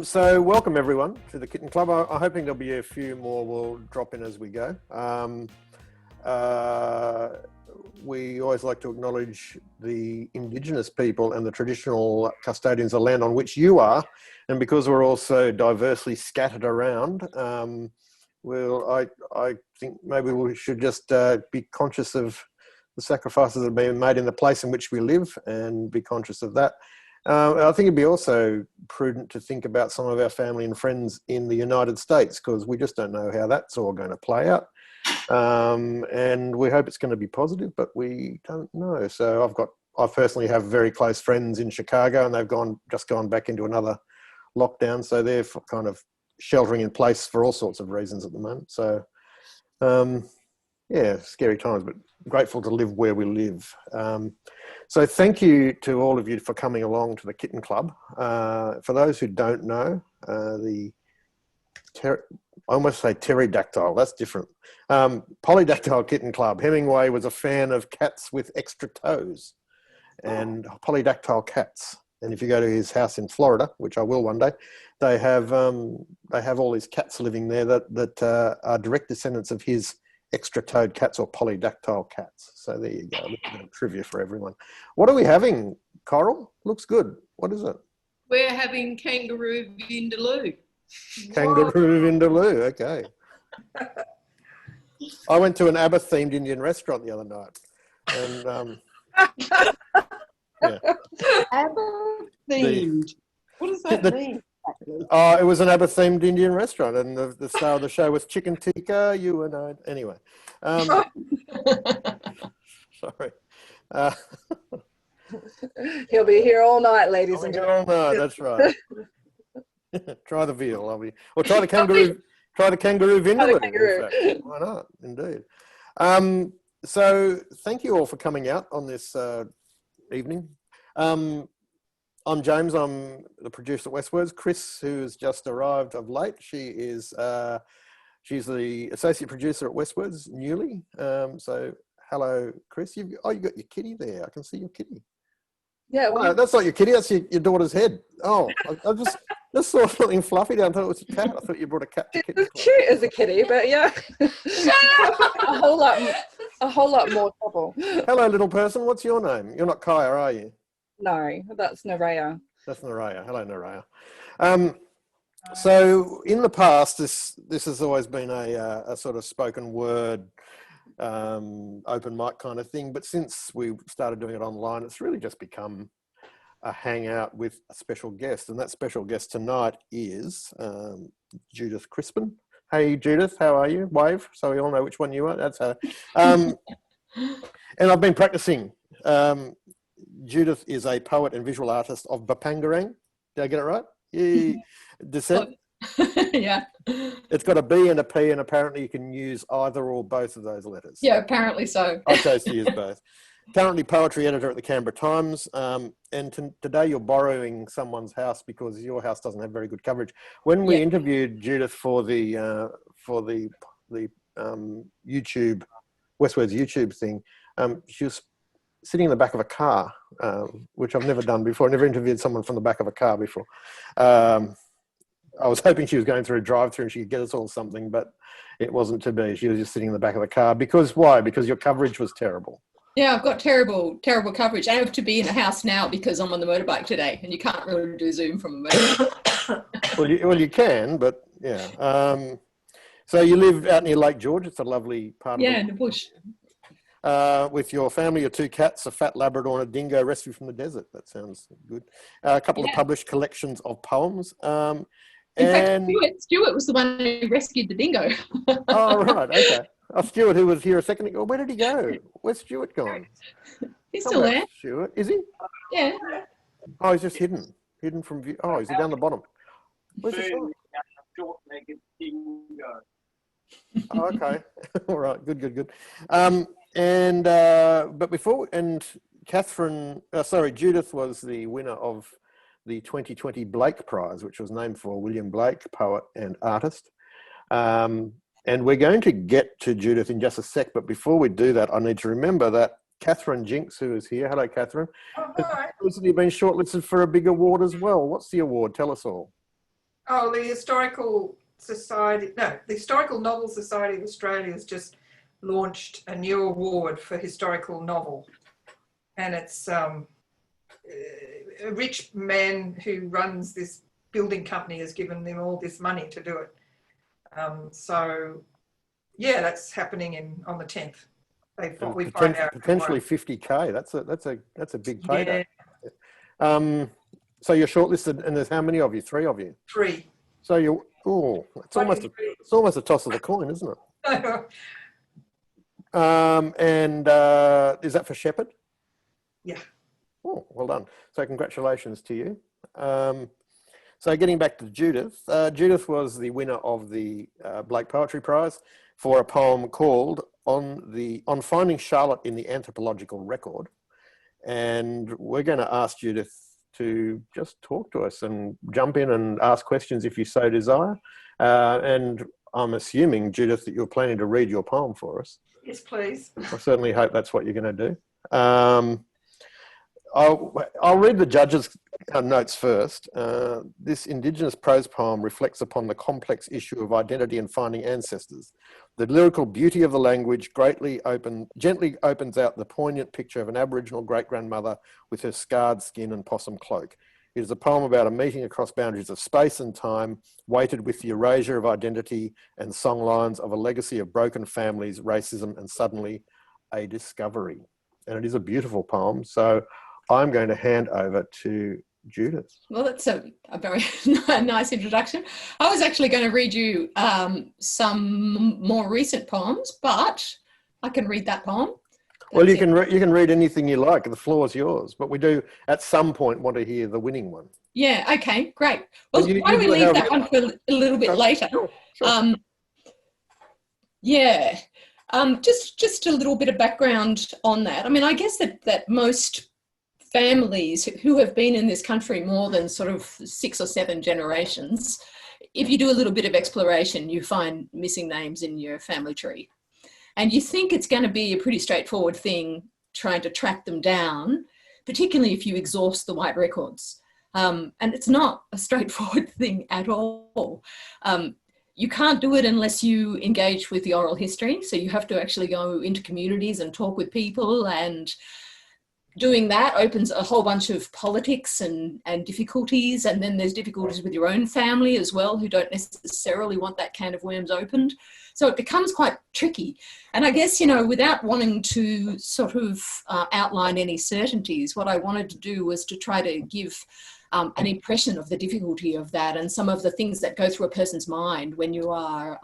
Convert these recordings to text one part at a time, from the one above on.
So welcome everyone to the Kitten Club. I'm hoping there'll be a few more will drop in as we go. We always like to acknowledge the Indigenous people and the traditional custodians of land on which you are. And because we're also diversely scattered around, I think maybe we should just be conscious of the sacrifices that have been made in the place in which we live and be conscious of that. I think it'd be also prudent to think about some of our family and friends in the United States, because we just don't know how that's all going to play out. And we hope it's going to be positive, but we don't know. So I personally have very close friends in Chicago, and they've just gone back into another lockdown. So they're kind of sheltering in place for all sorts of reasons at the moment. So, yeah, scary times, but grateful to live where we live. So thank you to all of you for coming along to the Kitten Club. For those who don't know, I almost say pterodactyl, that's different. Polydactyl Kitten Club. Hemingway was a fan of cats with extra toes and polydactyl cats. And if you go to his house in Florida, which I will one day, they have all these cats living there that are direct descendants of his extra-toed cats or polydactyl cats. So there you go, a little bit of trivia for everyone. What are we having, Coral? Looks good. What is it? We're having kangaroo vindaloo. Kangaroo vindaloo, okay. I went to an ABBA-themed Indian restaurant the other night. And, yeah. ABBA-themed? What does that mean? It was an ABBA-themed Indian restaurant, and the star of the show was chicken tikka, you and I. Anyway. Sorry. He'll be here all night, ladies and gentlemen. All night, that's right. Try the veal. Or try the kangaroo. Try the kangaroo vindaloo. Why not? Indeed. So thank you all for coming out on this evening. I'm James. I'm the producer at WestWords. Chris, who's just arrived of late, she's the associate producer at WestWords newly. So hello, Chris. You got your kitty there. I can see your kitty. Yeah. No, that's not your kitty. That's your daughter's head. Oh, I just saw something fluffy down. I thought it was a cat. I thought you brought a cat to kitty. It's cute as a kitty, but yeah, a whole lot more trouble. Hello, little person. What's your name? You're not Kaya, are you? No, that's Naraya. That's Naraya. Hello, Naraya. So in the past, this has always been a sort of spoken word, open mic kind of thing. But since we started doing it online, it's really just become a hangout with a special guest. And that special guest tonight is Judith Crispin. Hey, Judith, how are you? Wave, so we all know which one you are. That's her. And I've been practicing. Judith is a poet and visual artist of Bapangarang. Did I get it right? Descent? Yeah. It's got a B and a P, and apparently you can use either or both of those letters. Yeah, apparently so. I chose to use both. Currently poetry editor at the Canberra Times, and today you're borrowing someone's house because your house doesn't have very good coverage. When we interviewed Judith for the YouTube, WestWords YouTube thing, she was sitting in the back of a car, which I've never done before. I never interviewed someone from the back of a car before. I was hoping she was going through a drive-through and she could get us all something, but it wasn't to be. She was just sitting in the back of the car. Because why? Because your coverage was terrible. Yeah, I've got terrible coverage. I have to be in the house now because I'm on the motorbike today, and you can't really do Zoom from a motorbike. well, you can, but yeah. So you live out near Lake George. It's a lovely part of in the bush. With your family, your two cats, a fat Labrador and a dingo rescued from the desert. That sounds good. A couple of published collections of poems. In fact, Stuart was the one who rescued the dingo. Oh, right, okay. Stuart, who was here a second ago. Where did he go? Where's Stuart gone? He's still there. Stuart, is he? Yeah. Oh, he's just hidden from view. Oh, is he down the bottom? Where's the short-legged dingo? Oh, okay. All right. Good. But before, and Judith was the winner of the 2020 Blake Prize, which was named for William Blake, poet and artist. And we're going to get to Judith in just a sec, but before we do that, I need to remember that Catherine Jinks, who is here, hello Catherine, has recently been shortlisted for a big award as well. What's the award? Tell us all. Oh, the Historical Society, no, the Historical Novel Society of Australia has just launched a new award for historical novel. And it's a rich man who runs this building company has given them all this money to do it. So, yeah, that's happening on the 10th. We find out potentially $50K. That's a big payday. Yeah. So you're shortlisted, and there's how many of you? 3 of you. 3. So it's almost a toss of the coin, isn't it? And is that for Shepherd? Yeah. Oh, well done. So congratulations to you. So getting back to Judith, Judith was the winner of the Blake Poetry Prize for a poem called On Finding Charlotte in the Anthropological Record. And we're going to ask Judith to just talk to us and jump in and ask questions if you so desire. And I'm assuming, Judith, that you're planning to read your poem for us. Yes, please. I certainly hope that's what you're going to do. I'll read the judges' notes first. This Indigenous prose poem reflects upon the complex issue of identity and finding ancestors. The lyrical beauty of the language gently opens out the poignant picture of an Aboriginal great-grandmother with her scarred skin and possum cloak. It is a poem about a meeting across boundaries of space and time, weighted with the erasure of identity and songlines of a legacy of broken families, racism, and suddenly a discovery. And it is a beautiful poem. So I'm going to hand over to Judith. Well, that's a very nice introduction. I was actually going to read you some more recent poems, but I can read that poem. Well, you can read anything you like. The floor is yours. But we do, at some point, want to hear the winning one. Yeah, okay, great. Well, why don't we leave that one for a little bit later? Sure. Yeah, just a little bit of background on that. I mean, I guess that most families who have been in this country more than sort of 6 or 7 generations, if you do a little bit of exploration, you find missing names in your family tree. And you think it's going to be a pretty straightforward thing trying to track them down, particularly if you exhaust the white records. And it's not a straightforward thing at all. You can't do it unless you engage with the oral history. So you have to actually go into communities and talk with people, and doing that opens a whole bunch of politics and difficulties. And then there's difficulties with your own family as well, who don't necessarily want that can of worms opened. So it becomes quite tricky. And I guess, without wanting to sort of outline any certainties, what I wanted to do was to try to give an impression of the difficulty of that and some of the things that go through a person's mind when you are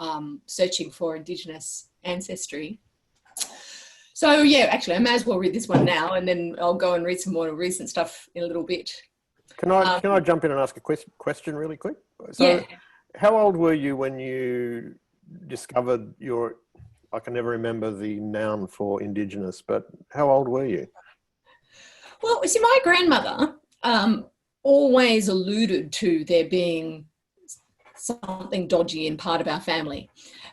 searching for Indigenous ancestry. So yeah, actually, I may as well read this one now, and then I'll go and read some more recent stuff in a little bit. Can I jump in and ask a question really quick? So, yeah. How old were you when you discovered I can never remember the noun for Indigenous, but how old were you? Well, see, my grandmother always alluded to there being something dodgy in part of our family.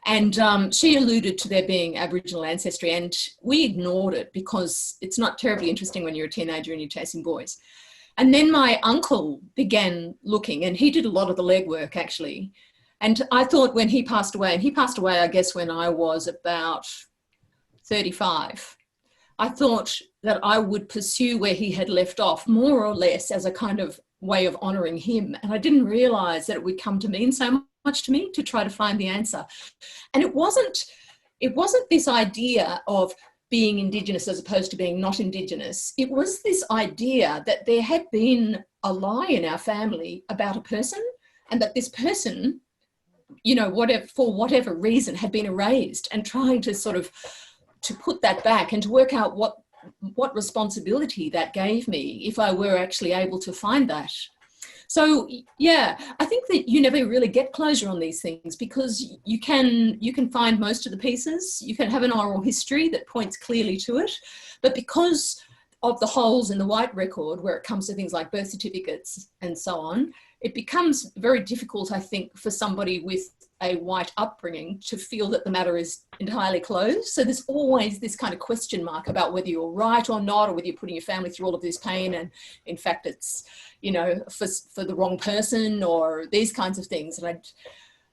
And she alluded to there being Aboriginal ancestry, and we ignored it because it's not terribly interesting when you're a teenager and you're chasing boys. And then my uncle began looking, and he did a lot of the legwork actually. And I thought when he passed away, and he passed away, I guess, when I was about 35, I thought that I would pursue where he had left off, more or less as a kind of way of honouring him. And I didn't realise that it would come to mean so much to me to try to find the answer. And it wasn't this idea of being Indigenous as opposed to being not Indigenous. It was this idea that there had been a lie in our family about a person, and that this person, for whatever reason, had been erased, and trying to sort of to put that back and to work out what responsibility that gave me if I were actually able to find that. So yeah, I think that you never really get closure on these things, because you can find most of the pieces. You can have an oral history that points clearly to it, but because of the holes in the white record where it comes to things like birth certificates and so on, it becomes very difficult, I think, for somebody with a white upbringing to feel that the matter is entirely closed. So there's always this kind of question mark about whether you're right or not, or whether you're putting your family through all of this pain and in fact it's, you know, for the wrong person, or these kinds of things.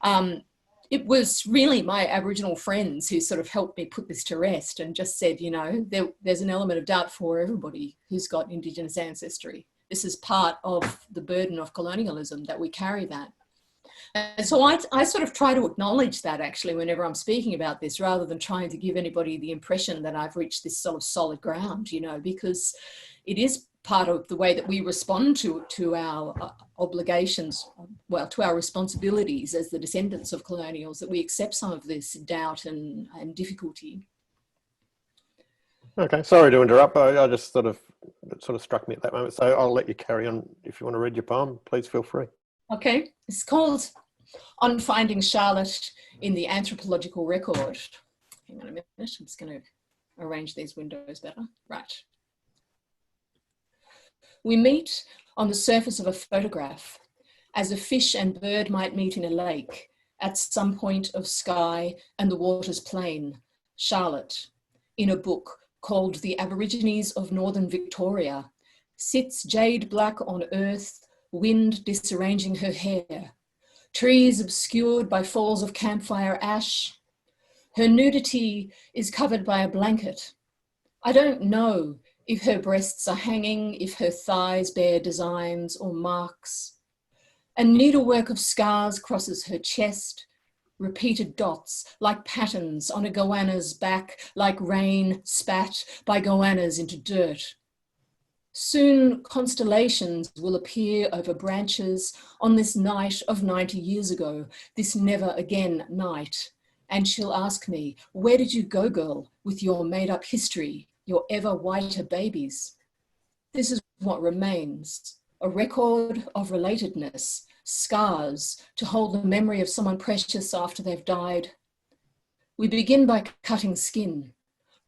And it was really my Aboriginal friends who sort of helped me put this to rest and just said, you know, there's an element of doubt for everybody who's got Indigenous ancestry. This is part of the burden of colonialism, that we carry that. And so I sort of try to acknowledge that actually whenever I'm speaking about this, rather than trying to give anybody the impression that I've reached this sort of solid ground, you know, because it is part of the way that we respond to our obligations, well, to our responsibilities as the descendants of colonials, that we accept some of this doubt and difficulty. Okay, sorry to interrupt. I just it sort of struck me at that moment. So I'll let you carry on. If you want to read your poem, please feel free. Okay, it's called On Finding Charlotte in the Anthropological Record. Hang on a minute, I'm just going to arrange these windows better. Right. We meet on the surface of a photograph, as a fish and bird might meet in a lake, at some point of sky and the water's plain. Charlotte, in a book called The Aborigines of Northern Victoria, sits jade black on earth, wind disarranging her hair, trees obscured by falls of campfire ash. Her nudity is covered by a blanket. I don't know if her breasts are hanging, if her thighs bear designs or marks. A needlework of scars crosses her chest, repeated dots like patterns on a goanna's back, like rain spat by goannas into dirt. Soon constellations will appear over branches on this night of 90 years ago, this never again night. And she'll ask me, where did you go, girl, with your made up history, your ever whiter babies? This is what remains, a record of relatedness, scars to hold the memory of someone precious after they've died. We begin by cutting skin,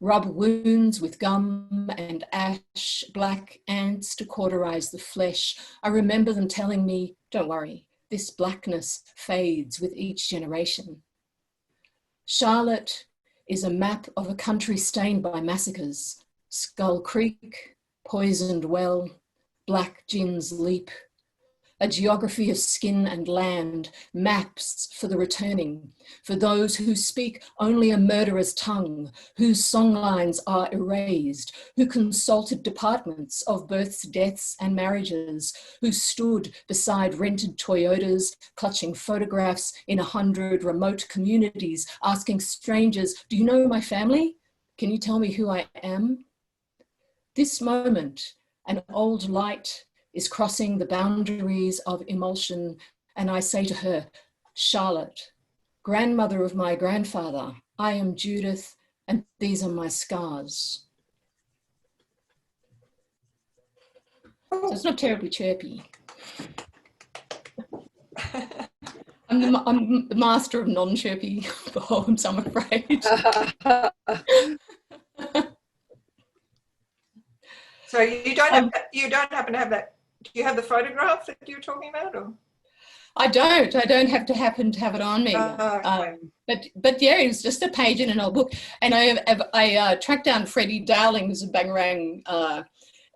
rub wounds with gum and ash, black ants to cauterize the flesh. I remember them telling me, don't worry, this blackness fades with each generation. Charlotte is a map of a country stained by massacres. Skull Creek, Poisoned Well, Black Gin's Leap. A geography of skin and land, maps for the returning, for those who speak only a murderer's tongue, whose songlines are erased, who consulted departments of births, deaths and marriages, who stood beside rented Toyotas, clutching photographs in 100 remote communities, asking strangers, do you know my family? Can you tell me who I am? This moment, an old light is crossing the boundaries of emulsion, and I say to her, Charlotte, grandmother of my grandfather, I am Judith, and these are my scars. So it's not terribly chirpy. I'm the master of non-chirpy poems, I'm afraid. So you don't happen to have that. Do you have the photograph that you're talking about? Or? I don't happen to have it on me. Okay. But yeah, it was just a page in an old book. And I tracked down Freddie Dowling, who's a Bangarang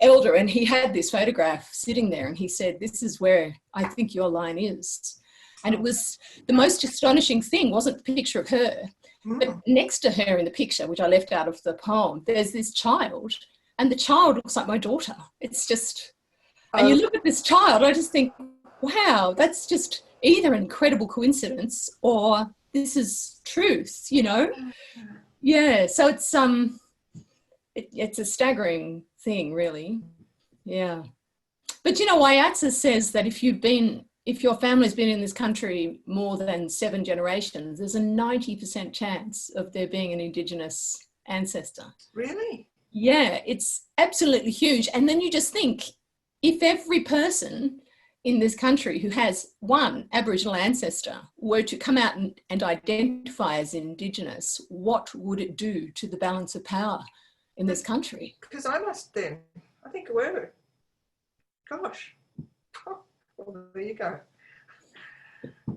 elder, and he had this photograph sitting there, and he said, this is where I think your line is. And it was the most astonishing thing, wasn't the picture of her, but next to her in the picture, which I left out of the poem, there's this child, and the child looks like my daughter. It's just, and you look at this child, I just think, wow, that's just either an incredible coincidence or this is truth, you know? Yeah, so it's a staggering thing, really. Yeah. But you know, Waiatsa says that if your family's been in this country more than 7 generations, there's a 90% chance of there being an Indigenous ancestor. Really? Yeah, it's absolutely huge. And then you just think, if every person in this country who has one Aboriginal ancestor were to come out and identify as Indigenous, what would it do to the balance of power in this country? Because I must then, I think it were. Gosh. Well, there you go.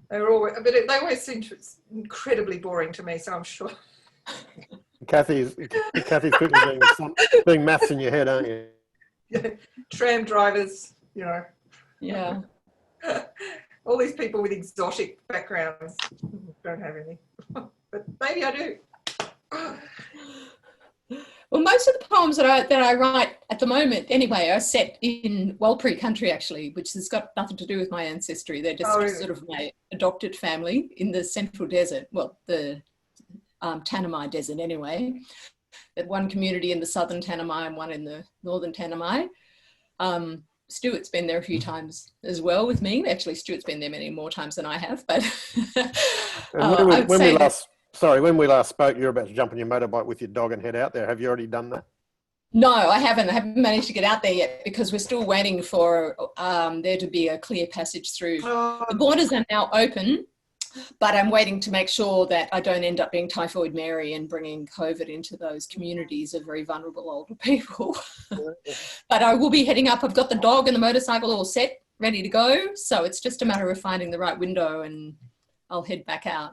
They were always, but they always seem to, it's incredibly boring to me. So I'm sure. Kathy's quickly doing maths in your head, aren't you? Yeah. Tram drivers, you know. Yeah. All these people with exotic backgrounds. Don't have any, but maybe I do. Well, most of the poems that I write at the moment, anyway, are set in Walpurgis country, actually, which has got nothing to do with my ancestry. They're just Really? sort of my adopted family in the Central Desert. Well, the Tanami Desert, anyway. That one community in the Southern Tanami and one in the Northern Tanami. Stuart's been there a few times as well with me. Actually, Stuart's been there many more times than I have. But when we last spoke, you were about to jump on your motorbike with your dog and head out there. Have you already done that? No, I haven't. I haven't managed to get out there yet because we're still waiting for there to be a clear passage through. The borders are now open, but I'm waiting to make sure that I don't end up being Typhoid Mary and bringing COVID into those communities of very vulnerable older people. But I will be heading up. I've got the dog and the motorcycle all set, ready to go. So it's just a matter of finding the right window and I'll head back out.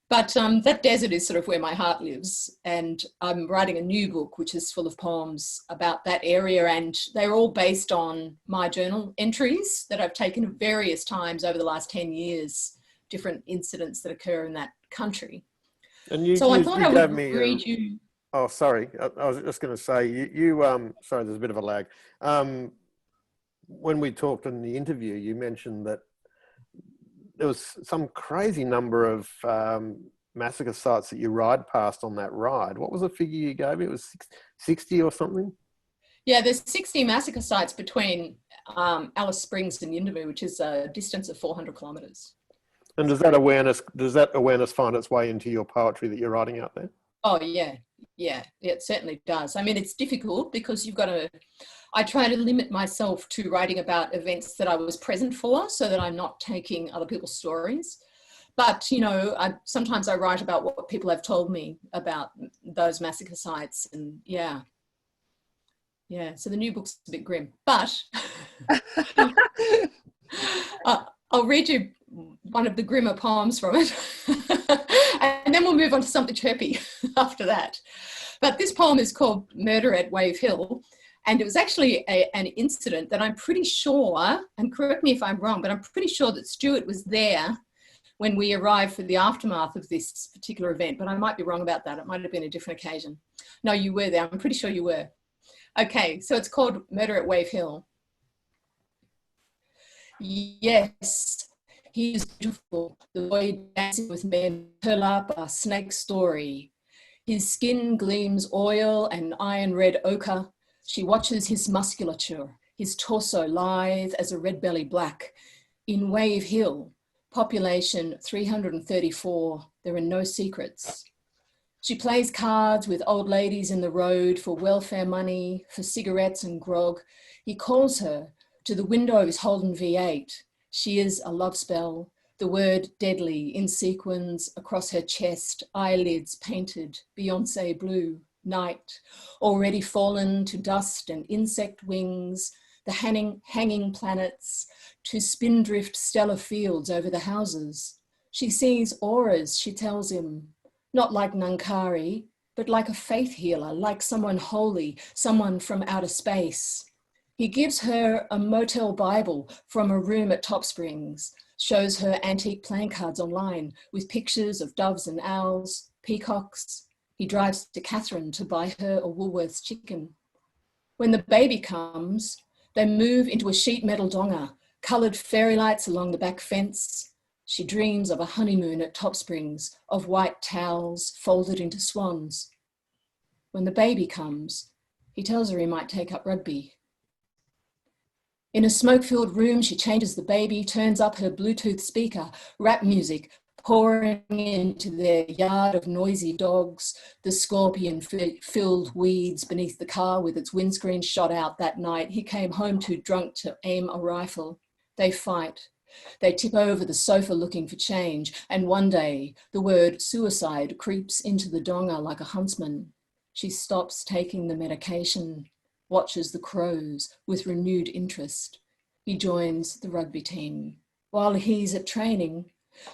But that desert is sort of where my heart lives. And I'm writing a new book, which is full of poems about that area. And they're all based on my journal entries that I've taken at various times over the last 10 years, different incidents that occur in that country. And I thought I would read you. Oh, sorry. I was just going to say, sorry, there's a bit of a lag. When we talked in the interview, you mentioned that there was some crazy number of massacre sites that you ride past on that ride. What was the figure you gave me? It was 60 or something? Yeah, there's 60 massacre sites between Alice Springs and Yuendamu, which is a distance of 400 kilometres. And does that awareness find its way into your poetry that you're writing out there? Oh, yeah, it certainly does. I mean, it's difficult because I try to limit myself to writing about events that I was present for so that I'm not taking other people's stories. But, you know, sometimes I write about what people have told me about those massacre sites and yeah, so the new book's a bit grim, but I'll read you one of the grimmer poems from it and then we'll move on to something chirpy after that. But this poem is called Murder at Wave Hill, and it was actually an incident that I'm pretty sure, and correct me if I'm wrong, but I'm pretty sure that Stuart was there when we arrived for the aftermath of this particular event, but I might be wrong about that. It might have been a different occasion. No, you were there. I'm pretty sure you were. Okay, so it's called Murder at Wave Hill. Yes, he is beautiful. The boy dancing with men, curl up a snake story. His skin gleams oil and iron red ochre. She watches his musculature, his torso lithe as a red belly black. In Wave Hill, population 334, there are no secrets. She plays cards with old ladies in the road for welfare money, for cigarettes and grog. He calls her to the window of his Holden V8. She is a love spell, the word deadly in sequins across her chest, eyelids painted Beyonce blue. Night, already fallen to dust and insect wings, the hanging planets, to spindrift stellar fields over the houses. She sees auras, she tells him, not like Nankari, but like a faith healer, like someone holy, someone from outer space. He gives her a motel Bible from a room at Top Springs, shows her antique playing cards online with pictures of doves and owls, peacocks. He drives to Catherine to buy her a Woolworths chicken. When the baby comes, they move into a sheet metal donga, coloured fairy lights along the back fence. She dreams of a honeymoon at Top Springs, of white towels folded into swans. When the baby comes, he tells her he might take up rugby. In a smoke-filled room, she changes the baby, turns up her Bluetooth speaker, rap music, pouring into their yard of noisy dogs, the scorpion-filled weeds beneath the car with its windscreen shot out that night. He came home too drunk to aim a rifle. They fight. They tip over the sofa looking for change, and one day the word suicide creeps into the donga like a huntsman. She stops taking the medication, watches the crows with renewed interest. He joins the rugby team. While he's at training,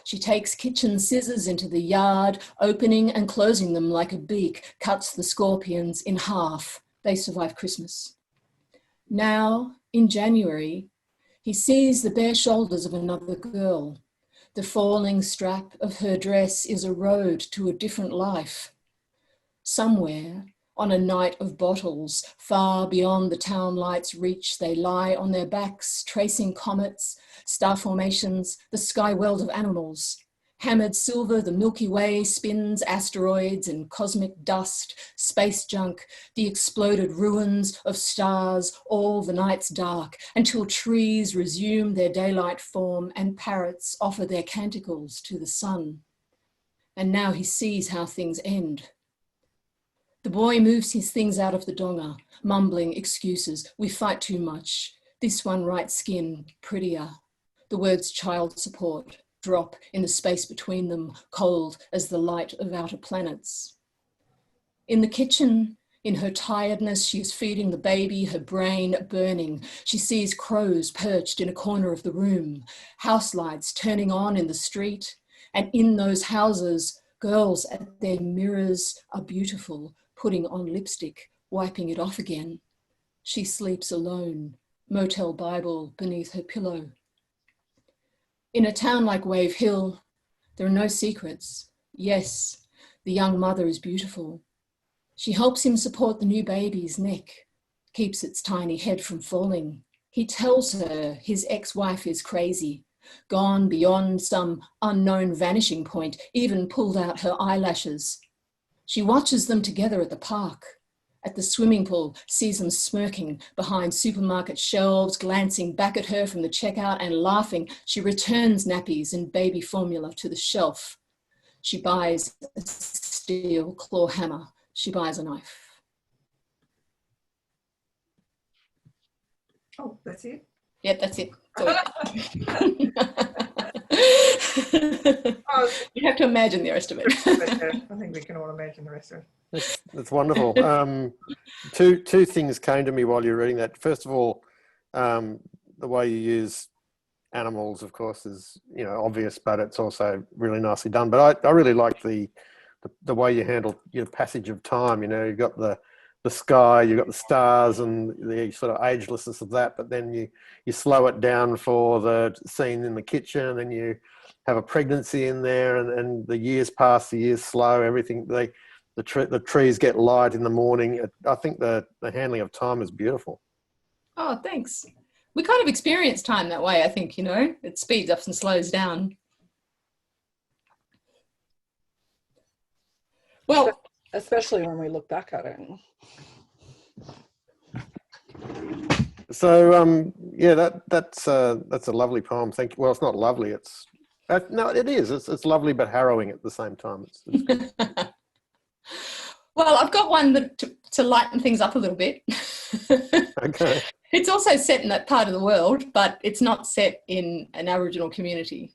she takes kitchen scissors into the yard, opening and closing them like a beak, cuts the scorpions in half. They survive Christmas. Now, in January, he sees the bare shoulders of another girl. The falling strap of her dress is a road to a different life. Somewhere, on a night of bottles, far beyond the town light's reach, they lie on their backs, tracing comets, star formations, the sky world of animals. Hammered silver, the Milky Way spins asteroids and cosmic dust, space junk, the exploded ruins of stars, all the nights dark, until trees resume their daylight form and parrots offer their canticles to the sun. And now he sees how things end. The boy moves his things out of the donga, mumbling excuses. We fight too much. This one right skin, prettier. The words child support drop in the space between them, cold as the light of outer planets. In the kitchen, in her tiredness, she is feeding the baby, her brain burning. She sees crows perched in a corner of the room, house lights turning on in the street, and in those houses, girls at their mirrors are beautiful, putting on lipstick, wiping it off again. She sleeps alone, motel Bible beneath her pillow. In a town like Wave Hill, there are no secrets. Yes, the young mother is beautiful. She helps him support the new baby's neck, keeps its tiny head from falling. He tells her his ex-wife is crazy, gone beyond some unknown vanishing point, even pulled out her eyelashes. She watches them together at the park, at the swimming pool, sees them smirking behind supermarket shelves, glancing back at her from the checkout and laughing. She returns nappies and baby formula to the shelf. She buys a steel claw hammer. She buys a knife. Oh, that's it? Yep, that's it. You have to imagine the rest of it. I think we can all imagine the rest of it. That's wonderful. Two things came to me while you were reading that. First of all, the way you use animals, of course, is obvious, but it's also really nicely done. But I really like the way you handle your passage of time. You've got the sky, you've got the stars, and the sort of agelessness of that. But then you slow it down for the scene in the kitchen, and then you have a pregnancy in there, and the years pass, the years slow, everything. The trees get light in the morning. I think the handling of time is beautiful. Oh, thanks. We kind of experience time that way, I think, it speeds up and slows down. Well, especially when we look back at it. So that's a lovely poem. Thank you. Well, it's not lovely. No, it is. It's lovely but harrowing at the same time. It's good. Well, I've got one to lighten things up a little bit. Okay. It's also set in that part of the world, but it's not set in an Aboriginal community.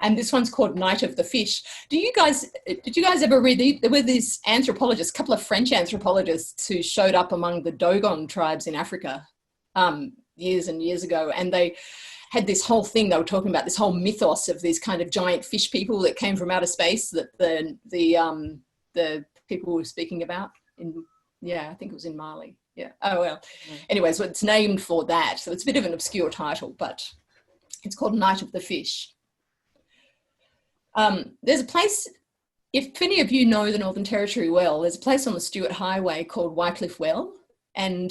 And this one's called Night of the Fish. Did you guys ever read, there were these anthropologists, a couple of French anthropologists who showed up among the Dogon tribes in Africa years and years ago. And they had this whole thing, they were talking about this whole mythos of these kind of giant fish people that came from outer space that the people were speaking about I think it was in Mali. Yeah. Oh, well. Anyway, so it's named for that. So it's a bit of an obscure title, but it's called Night of the Fish. There's a place, if any of you know the Northern Territory well, there's a place on the Stuart Highway called Wycliffe Well, and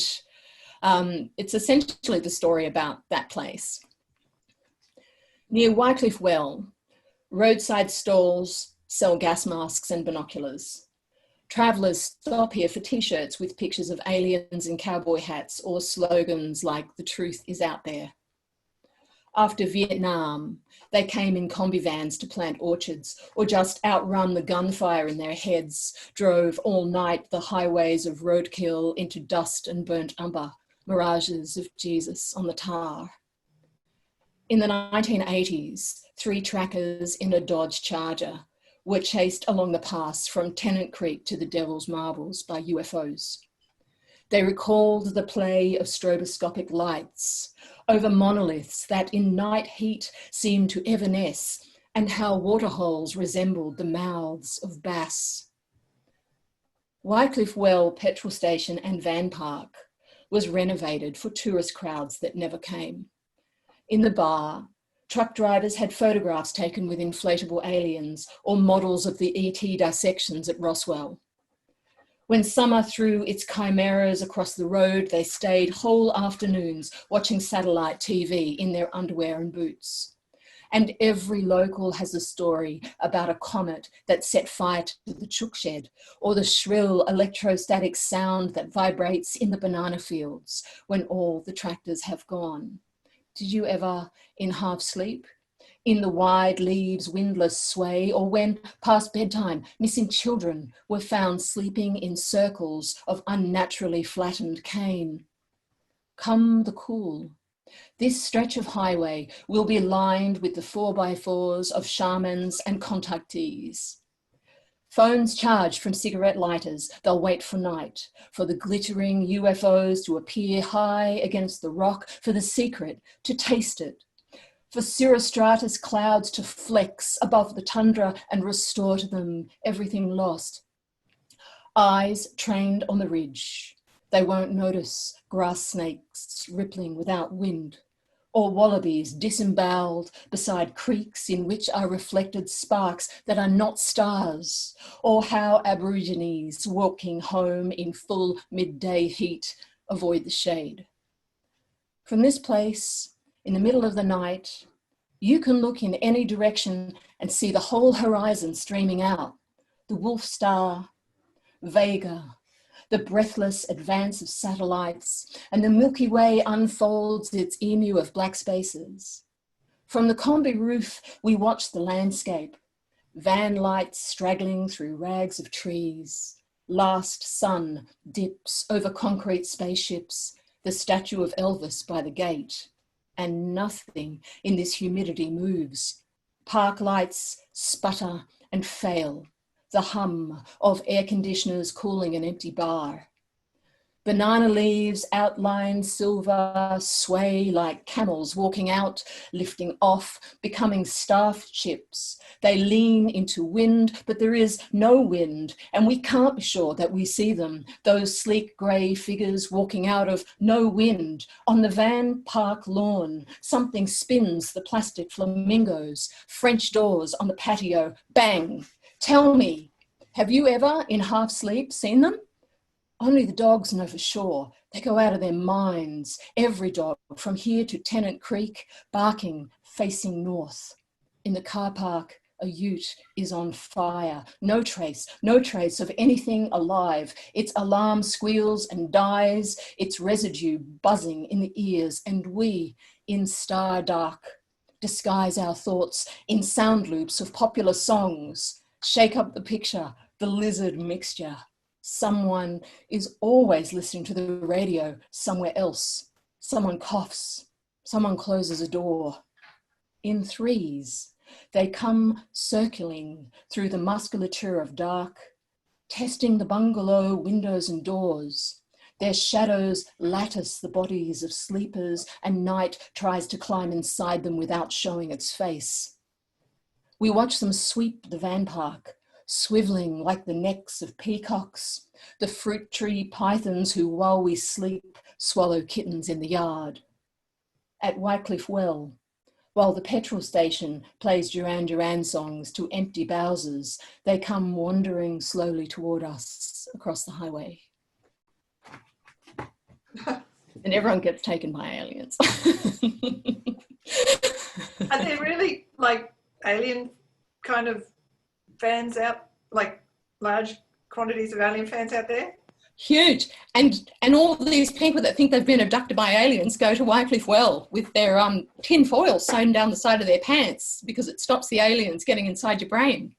it's essentially the story about that place. Near Wycliffe Well, roadside stalls sell gas masks and binoculars. Travellers stop here for t-shirts with pictures of aliens in cowboy hats or slogans like "The truth is out there." After Vietnam, they came in combi vans to plant orchards or just outrun the gunfire in their heads, drove all night the highways of roadkill into dust and burnt umber, mirages of Jesus on the tar. In the 1980s, 3 trackers in a Dodge Charger were chased along the pass from Tennant Creek to the Devil's Marbles by UFOs. They recalled the play of stroboscopic lights over monoliths that in night heat seemed to evanesce, and how waterholes resembled the mouths of bass. Wycliffe Well petrol station and van park was renovated for tourist crowds that never came. In the bar, truck drivers had photographs taken with inflatable aliens or models of the ET dissections at Roswell. When summer threw its chimeras across the road, they stayed whole afternoons watching satellite TV in their underwear and boots. And every local has a story about a comet that set fire to the chook shed, or the shrill electrostatic sound that vibrates in the banana fields when all the tractors have gone. Did you ever, in half sleep, in the wide leaves' windless sway, or when, past bedtime, missing children were found sleeping in circles of unnaturally flattened cane? Come the cool. This stretch of highway will be lined with the 4x4s of shamans and contactees. Phones charged from cigarette lighters, they'll wait for night, for the glittering UFOs to appear high against the rock, for the secret to taste it, for cirrostratus clouds to flex above the tundra and restore to them everything lost. Eyes trained on the ridge, they won't notice grass snakes rippling without wind, or wallabies disemboweled beside creeks in which are reflected sparks that are not stars, or how Aborigines walking home in full midday heat avoid the shade. From this place, in the middle of the night, you can look in any direction and see the whole horizon streaming out, the Wolf Star, Vega, the breathless advance of satellites, and the Milky Way unfolds its emu of black spaces. From the combi roof, we watch the landscape, van lights straggling through rags of trees. Last sun dips over concrete spaceships, the statue of Elvis by the gate, and nothing in this humidity moves. Park lights sputter and fail, the hum of air conditioners cooling an empty bar. Banana leaves outline silver sway like camels walking out, lifting off, becoming starships. They lean into wind, but there is no wind, and we can't be sure that we see them, those sleek grey figures walking out of no wind. On the van park lawn, something spins the plastic flamingos, French doors on the patio, bang. Tell me, have you ever, in half sleep, seen them? Only the dogs know for sure. They go out of their minds, every dog, from here to Tennant Creek, barking, facing north. In the car park, a ute is on fire. No trace of anything alive. Its alarm squeals and dies, its residue buzzing in the ears, and we, in star dark, disguise our thoughts in sound loops of popular songs. Shake up the picture, the lizard mixture. Someone is always listening to the radio somewhere else. Someone coughs, someone closes a door. In threes, they come circling through the musculature of dark, testing the bungalow windows and doors. Their shadows lattice the bodies of sleepers, and night tries to climb inside them without showing its face. We watch them sweep the van park, swiveling like the necks of peacocks, the fruit tree pythons who, while we sleep, swallow kittens in the yard. At Wycliffe Well, while the petrol station plays Duran Duran songs to empty Bowsers, they come wandering slowly toward us across the highway. And everyone gets taken by aliens. Are there really like alien kind of fans out, like large quantities of alien fans out there? Huge. And all these people that think they've been abducted by aliens go to Wycliffe Well with their tin foil sewn down the side of their pants because it stops the aliens getting inside your brain.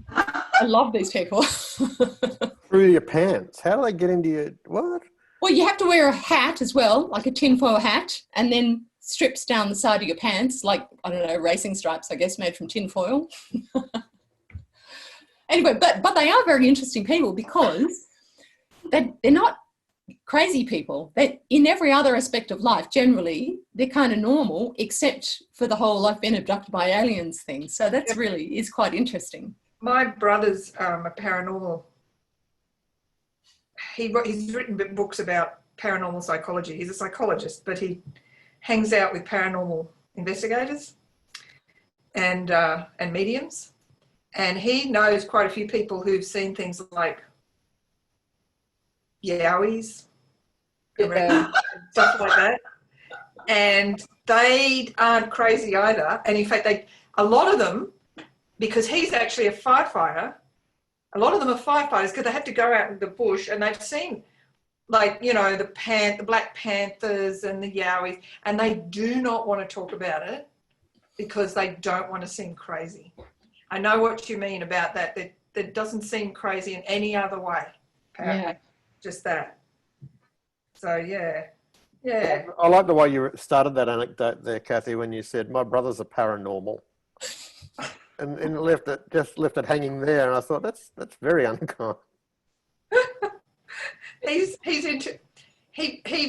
I love these people. Through your pants. How do they get into your, what? Well, you have to wear a hat as well, like a tinfoil hat, and then strips down the side of your pants, like, I don't know, racing stripes, I guess, made from tinfoil. Anyway, but they are very interesting people because they're not crazy people, that in every other aspect of life, generally, they're kind of normal, except for the whole I've been abducted by aliens thing. So that's really is quite interesting. My brother's a paranormal. He's written books about paranormal psychology. He's a psychologist, but he hangs out with paranormal investigators and mediums. And he knows quite a few people who've seen things like yowies, and stuff like that. And they aren't crazy either. And in fact, a lot of them, because he's actually a firefighter, a lot of them are firefighters because they have to go out in the bush and they've seen, like, you know, the Black Panthers and the yowies, and they do not want to talk about it because they don't want to seem crazy. I know what you mean about that. That doesn't seem crazy in any other way. Apparently. Yeah. Just that. So, yeah. I like the way you started that anecdote there, Kathy, when you said, my brother's a paranormal. and just left it hanging there. And I thought, that's very unkind. He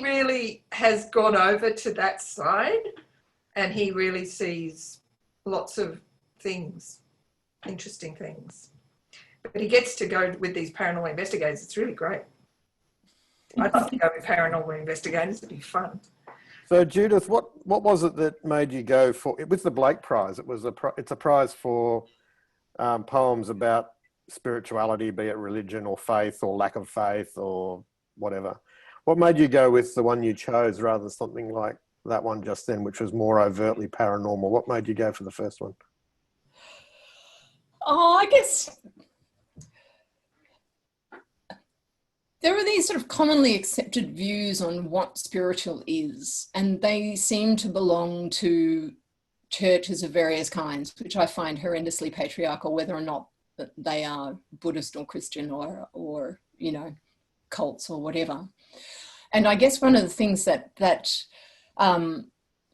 really has gone over to that side, and he really sees lots of things, interesting things. But he gets to go with these paranormal investigators. It's really great. I'd love to go with paranormal investigators. It'd be fun. So Judith, what was it that made you go for with the Blake Prize? It's a prize for poems about spirituality, be it religion or faith or lack of faith or whatever. What made you go with the one you chose rather than something like that one just then, which was more overtly paranormal? What made you go for the first one? Oh, I guess there are these sort of commonly accepted views on what spiritual is, and they seem to belong to churches of various kinds, which I find horrendously patriarchal, whether or not they are Buddhist or Christian or you know, cults or whatever. And I guess one of the things that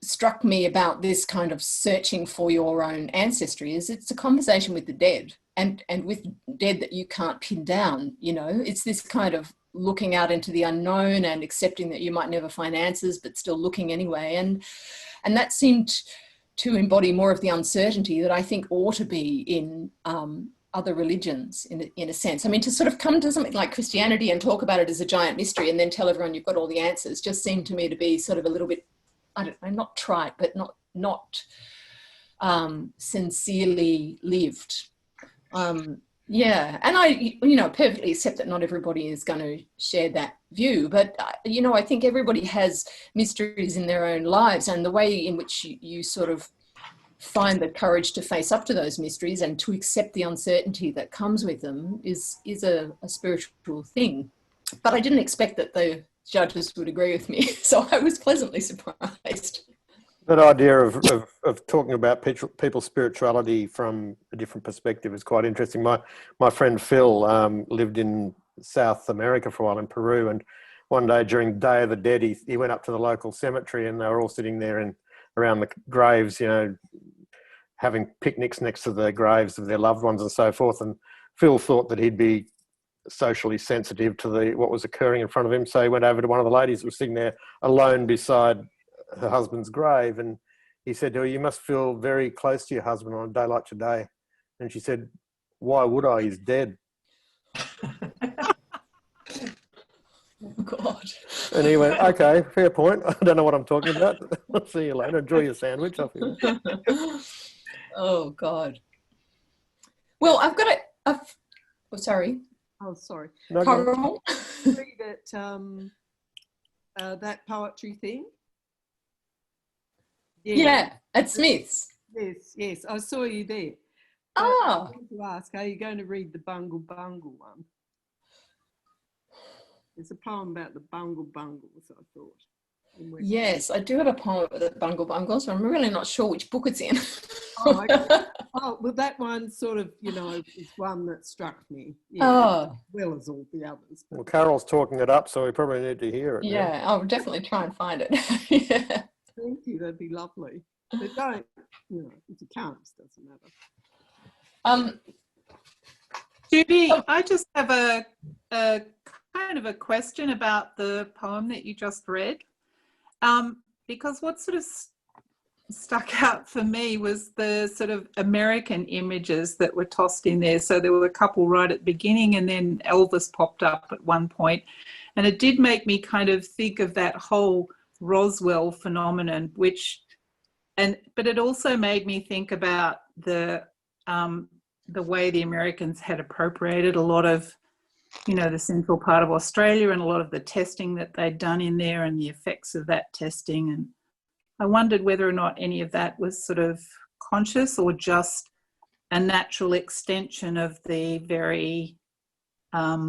struck me about this kind of searching for your own ancestry is it's a conversation with the dead, and with dead that you can't pin down. You know, it's this kind of looking out into the unknown and accepting that you might never find answers, but still looking anyway. And that seemed to embody more of the uncertainty that I think ought to be in other religions in a sense. I mean, to sort of come to something like Christianity and talk about it as a giant mystery and then tell everyone you've got all the answers just seemed to me to be sort of a little bit, I don't know, not trite, but not sincerely lived. Yeah, and I, you know, perfectly accept that not everybody is going to share that view, but, you know, I think everybody has mysteries in their own lives, and the way in which you sort of find the courage to face up to those mysteries and to accept the uncertainty that comes with them is a spiritual thing. But I didn't expect that the judges would agree with me, so I was pleasantly surprised. That idea of talking about people's spirituality from a different perspective is quite interesting. My friend Phil lived in South America for a while, in Peru, and one day during Day of the Dead, he went up to the local cemetery, and they were all sitting there around the graves, you know, having picnics next to the graves of their loved ones and so forth. And Phil thought that he'd be socially sensitive to what was occurring in front of him, so he went over to one of the ladies who was sitting there alone beside her husband's grave, and he said to her, "You must feel very close to your husband on a day like today." And she said, "Why would I? He's dead." Oh, God. And he went, "Okay, fair point. I don't know what I'm talking about. I'll see you later. Enjoy your sandwich." Off you. Oh, God. Well, I've got oh, sorry. Oh, sorry. No, Coral? Read it, that poetry thing. Yeah, at Smith's. Yes, I saw you there. Oh. I wanted to ask, are you going to read the Bungle Bungle one? There's a poem about the Bungle Bungles, I thought. Yes, I do have a poem about the Bungle Bungles, but I'm really not sure which book it's in. Oh, okay. Oh, well, that one sort of, you know, is one that struck me. Yeah, as well as all the others. Well, Carol's talking it up, so we probably need to hear it. Yeah, I'll definitely try and find it. Yeah. Thank you, that'd be lovely. But don't, you know, if you can't, it doesn't matter. Judy, I just have a kind of a question about the poem that you just read, because what sort of stuck out for me was the sort of American images that were tossed in there. So there were a couple right at the beginning, and then Elvis popped up at one point, and it did make me kind of think of that whole Roswell phenomenon, but it also made me think about the way the Americans had appropriated a lot of, the central part of Australia and a lot of the testing that they'd done in there and the effects of that testing. And I wondered whether or not any of that was sort of conscious or just a natural extension of the very, for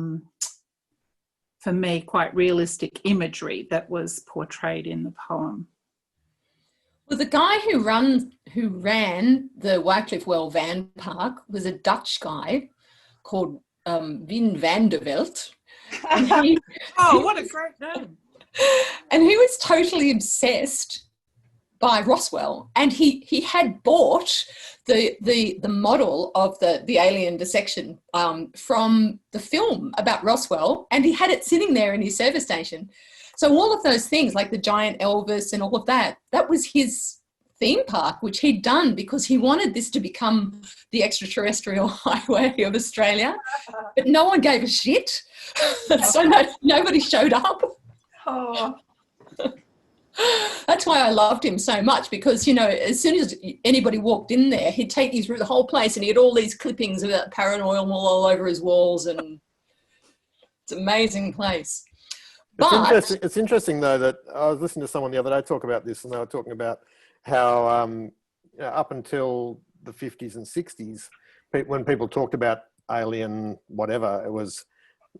me, quite realistic imagery that was portrayed in the poem. Well, the guy who ran the Wycliffe Well Van Park was a Dutch guy called Wim van der Welt. And what a great name. And he was totally obsessed by Roswell, and he had bought the model of the alien dissection from the film about Roswell, and he had it sitting there in his service station. So all of those things, like the giant Elvis and all of that, that was his theme park, which he'd done because he wanted this to become the extraterrestrial highway of Australia. But no one gave a shit. So nobody showed up. Oh. That's why I loved him so much, because, as soon as anybody walked in there, he'd take you through the whole place, and he had all these clippings about paranormal all over his walls, and it's an amazing place. It's interesting, though, that I was listening to someone the other day talk about this, and they were talking about how up until the 50s and 60s, when people talked about alien whatever, it was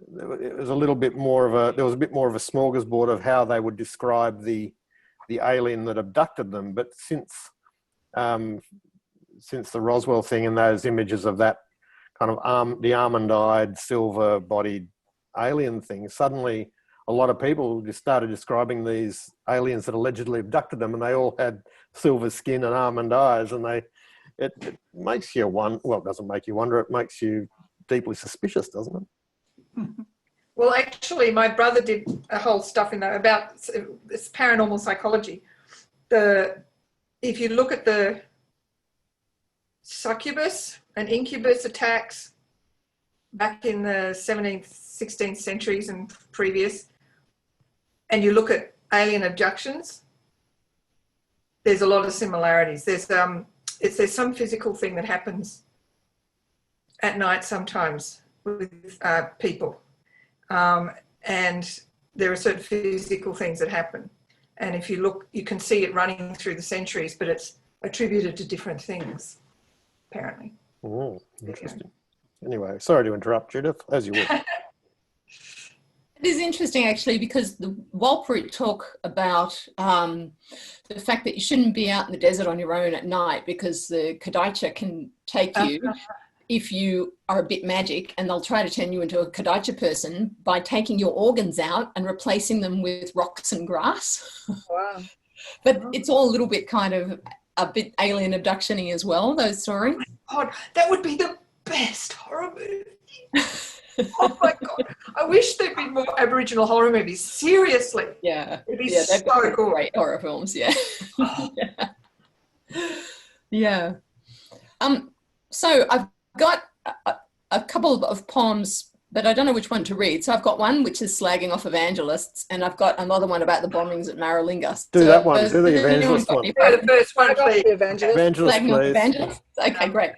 a little bit more of there was a bit more of a smorgasbord of how they would describe the alien that abducted them. But since the Roswell thing and those images of that kind of the almond-eyed, silver-bodied alien thing, suddenly a lot of people just started describing these aliens that allegedly abducted them, and they all had silver skin and almond eyes, and it makes you wonder. Well, it doesn't make you wonder, it makes you deeply suspicious, doesn't it? Well, actually, my brother did a whole stuff in there about this paranormal psychology. If you look at the succubus and incubus attacks back in the 17th, 16th centuries and previous, and you look at alien abductions, there's a lot of similarities. There's some physical thing that happens at night sometimes with people. And there are certain physical things that happen. And if you look, you can see it running through the centuries, but it's attributed to different things, apparently. Oh, interesting. Anyway, sorry to interrupt, Judith, as you would. It is interesting, actually, because the Walpert talk about the fact that you shouldn't be out in the desert on your own at night, because the Kadaitcha can take you if you are a bit magic, and they'll try to turn you into a Kadaitcha person by taking your organs out and replacing them with rocks and grass. Wow. But it's all a little bit kind of a bit alien abduction-y as well, those stories. God, that would be the best horror movie. Oh my God. I wish there'd be more Aboriginal horror movies. Seriously. Yeah. It'd be they've got so cool. great horror films, yeah. Yeah. So I've got a couple of poems, but I don't know which one to read. So I've got one which is slagging off evangelists, and I've got another one about the bombings at Maralinga. Do that one. Do the evangelist one. The first one, please. Evangelist, please. Evangelists? Okay, great.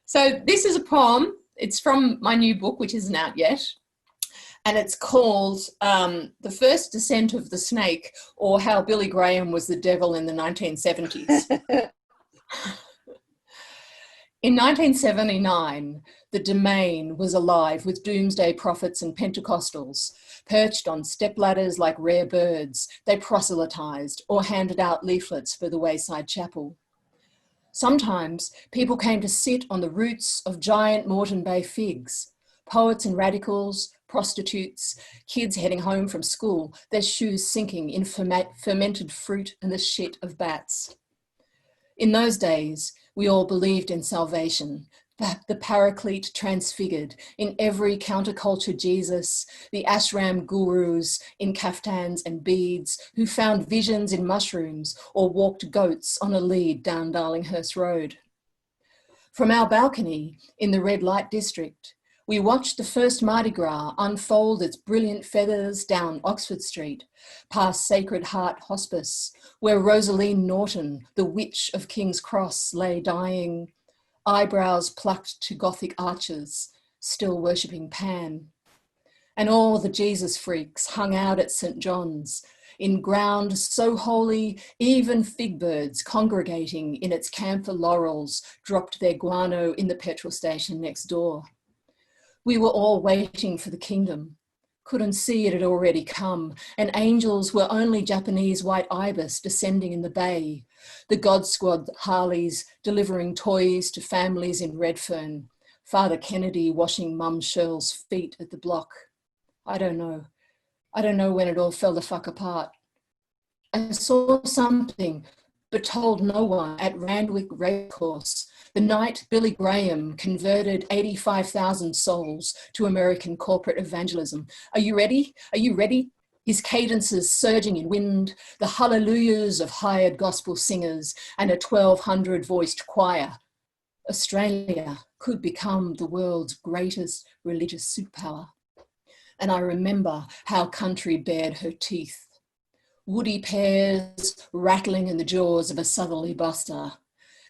So this is a poem. It's from my new book, which isn't out yet. And it's called The First Descent of the Snake, or How Billy Graham Was the Devil in the 1970s. In 1979, the Domain was alive with doomsday prophets and Pentecostals. Perched on stepladders like rare birds, they proselytized or handed out leaflets for the wayside chapel. Sometimes people came to sit on the roots of giant Moreton Bay figs. Poets and radicals, prostitutes, kids heading home from school, their shoes sinking in fermented fruit and the shit of bats. In those days, we all believed in salvation, The paraclete transfigured, in every counterculture Jesus, the ashram gurus in kaftans and beads, who found visions in mushrooms or walked goats on a lead down Darlinghurst Road. From our balcony in the red light district, we watched the first Mardi Gras unfold its brilliant feathers down Oxford Street, past Sacred Heart Hospice, where Rosaline Norton, the witch of King's Cross, lay dying, eyebrows plucked to Gothic arches, still worshipping Pan. And all the Jesus freaks hung out at St. John's, in ground so holy, even fig birds congregating in its camphor laurels dropped their guano in the petrol station next door. We were all waiting for the kingdom, couldn't see it had already come, and angels were only Japanese white ibis descending in the bay, the God Squad Harleys delivering toys to families in Redfern, Father Kennedy washing Mum Shirl's feet at the block. I don't know when it all fell the fuck apart. I saw something, but told no one at Randwick Racecourse, the night Billy Graham converted 85,000 souls to American corporate evangelism. Are you ready? Are you ready? His cadences surging in wind, the hallelujahs of hired gospel singers, and a 1,200-voiced choir. Australia could become the world's greatest religious superpower. And I remember how country bared her teeth. Woody pears rattling in the jaws of a southerly buster,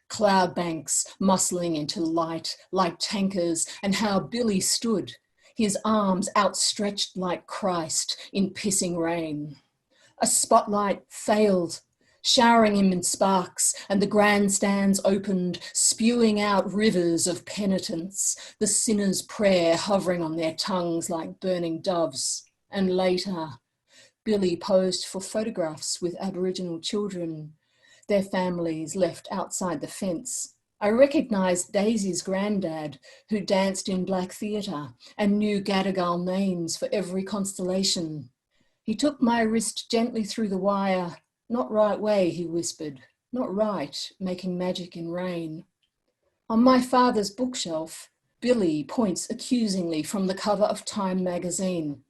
cloud banks muscling into light like tankers, and how Billy stood, his arms outstretched like Christ in pissing rain. A spotlight failed, showering him in sparks, and the grandstands opened, spewing out rivers of penitence, the sinner's prayer hovering on their tongues like burning doves. And later, Billy posed for photographs with Aboriginal children, their families left outside the fence. I recognised Daisy's granddad, who danced in black theatre and knew Gadigal names for every constellation. He took my wrist gently through the wire. "Not right way," he whispered. "Not right, making magic in rain." On my father's bookshelf, Billy points accusingly from the cover of Time magazine.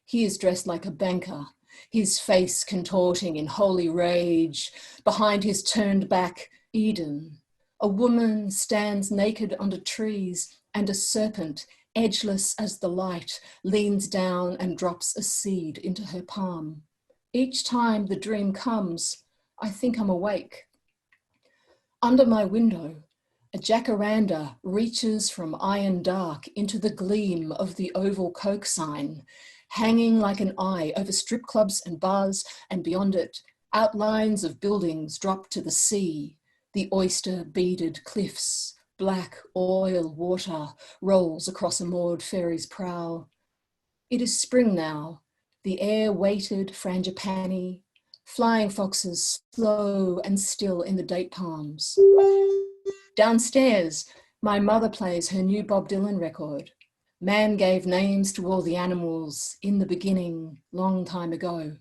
He is dressed like a banker, his face contorting in holy rage. Behind his turned back, Eden. A woman stands naked under trees, and a serpent, edgeless as the light, leans down and drops a seed into her palm. Each time the dream comes, I think I'm awake. Under my window, a jacaranda reaches from iron dark into the gleam of the oval Coke sign, hanging like an eye over strip clubs and bars, and beyond it, outlines of buildings drop to the sea, the oyster-beaded cliffs, black oil water rolls across a moored ferry's prow. It is spring now, the air weighted frangipani, flying foxes slow and still in the date palms. Downstairs, my mother plays her new Bob Dylan record. Man gave names to all the animals in the beginning, long time ago.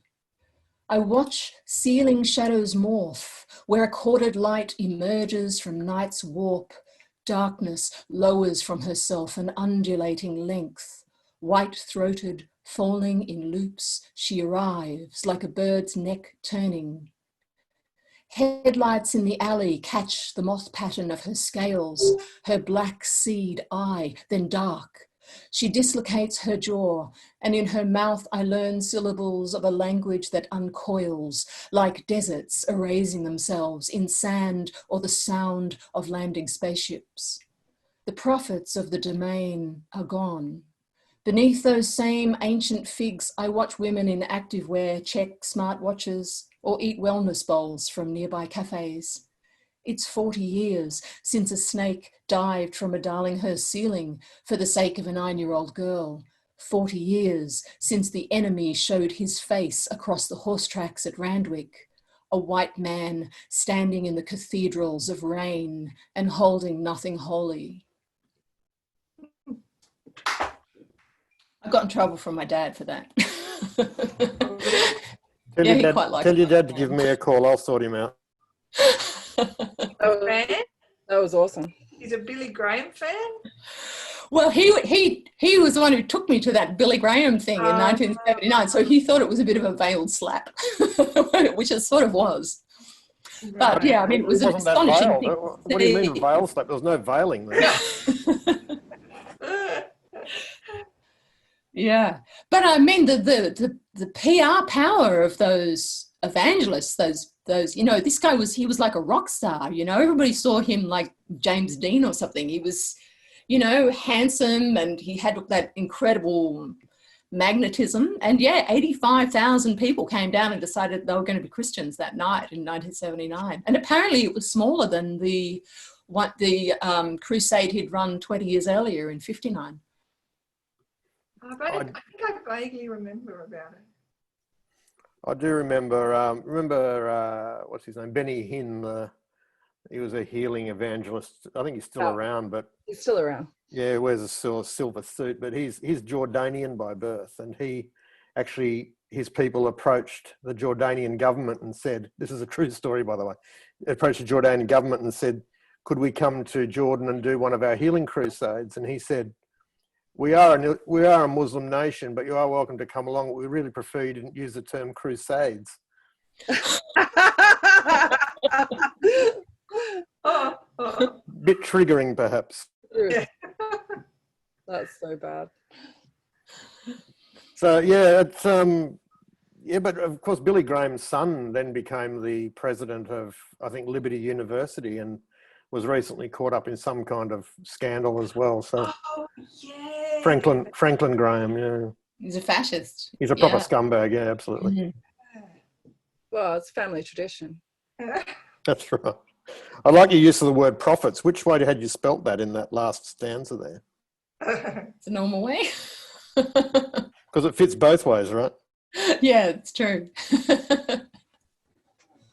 I watch ceiling shadows morph, where a corded light emerges from night's warp. Darkness lowers from herself an undulating length. White-throated, falling in loops, she arrives like a bird's neck turning. Headlights in the alley catch the moth pattern of her scales, her black seed eye, then dark. She dislocates her jaw, and in her mouth I learn syllables of a language that uncoils, like deserts erasing themselves in sand or the sound of landing spaceships. The prophets of the domain are gone. Beneath those same ancient figs, I watch women in activewear check smartwatches or eat wellness bowls from nearby cafes. It's 40 years since a snake dived from a Darlinghurst ceiling for the sake of a 9-year-old girl. 40 years since the enemy showed his face across the horse tracks at Randwick. A white man standing in the cathedrals of rain and holding nothing holy. I got in trouble from my dad for that. He quite liked it. Tell your dad to give me a call. I'll sort him out. That was awesome. He's a Billy Graham fan? Well, he was the one who took me to that Billy Graham thing in 1979, so he thought it was a bit of a veiled slap, which it sort of was. But yeah, I mean, it was an astonishing thing. What do you mean veil slap? There was no veiling there. Yeah, but I mean the PR power of those evangelists, those this guy he was like a rock star. Everybody saw him like James Dean or something. He was, handsome, and he had that incredible magnetism. And yeah, 85,000 people came down and decided they were going to be Christians that night in 1979. And apparently it was smaller than the crusade he'd run 20 years earlier in 59. I think I vaguely remember about it. I do remember, what's his name? Benny Hinn. He was a healing evangelist. I think he's still around, but he's still around. Yeah, he wears a silver suit, but he's Jordanian by birth, and his people approached the Jordanian government and said, this is a true story, by the way, approached the Jordanian government and said, could we come to Jordan and do one of our healing crusades? And he said, we are a Muslim nation, but you are welcome to come along. We really prefer you didn't use the term crusades. Bit triggering, perhaps. Yeah. That's so bad. So yeah, it's but of course Billy Graham's son then became the president of, I think, Liberty University, and was recently caught up in some kind of scandal as well. So yeah. Franklin Graham, yeah. He's a fascist. He's a proper scumbag, yeah, absolutely. Mm-hmm. Well, it's family tradition. That's right. I like your use of the word prophets. Which way had you spelt that in that last stanza there? It's a normal way. Because it fits both ways, right? Yeah, it's true.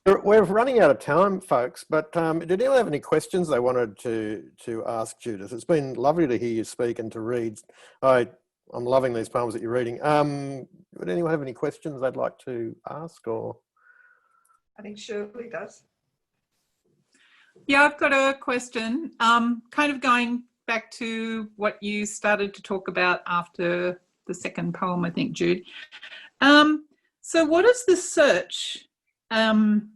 We're running out of time, folks, but did anyone have any questions they wanted to ask Judith? It's been lovely to hear you speak and to read. I'm loving these poems that you're reading. Would anyone have any questions they'd like to ask? Or I think Shirley does. Yeah, I've got a question. Kind of going back to what you started to talk about after the second poem, I think, Jude. So what is the search and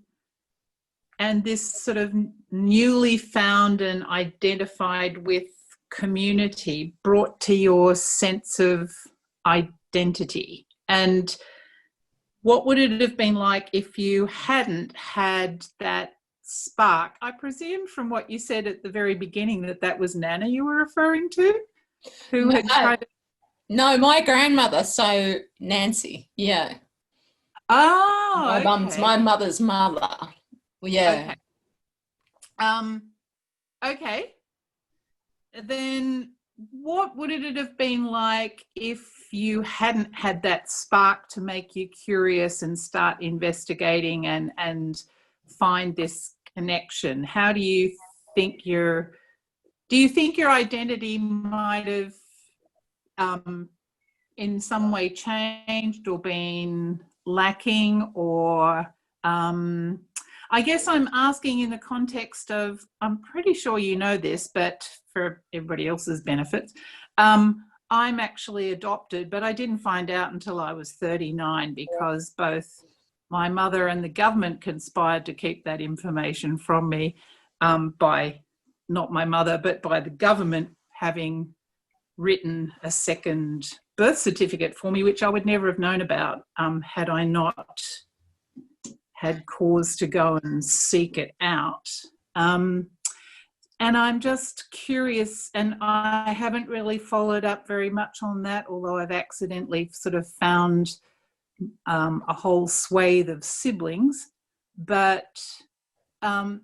this sort of newly found and identified with community brought to your sense of identity? And what would it have been like if you hadn't had that spark? I presume from what you said at the very beginning that was Nana you were referring to, who had tried. No, my grandmother, so Nancy, yeah. Oh, my mother's mother. Yeah. Okay. Then what would it have been like if you hadn't had that spark to make you curious and start investigating and find this connection? How do you think your identity might have in some way changed or been lacking? Or I guess I'm asking in the context of, I'm pretty sure you know this, but for everybody else's benefits, I'm actually adopted, but I didn't find out until I was 39 because both my mother and the government conspired to keep that information from me by, not my mother, but by the government having written a second birth certificate for me, which I would never have known about had I not had cause to go and seek it out. And I'm just curious, and I haven't really followed up very much on that, although I've accidentally sort of found a whole swathe of siblings. But I'm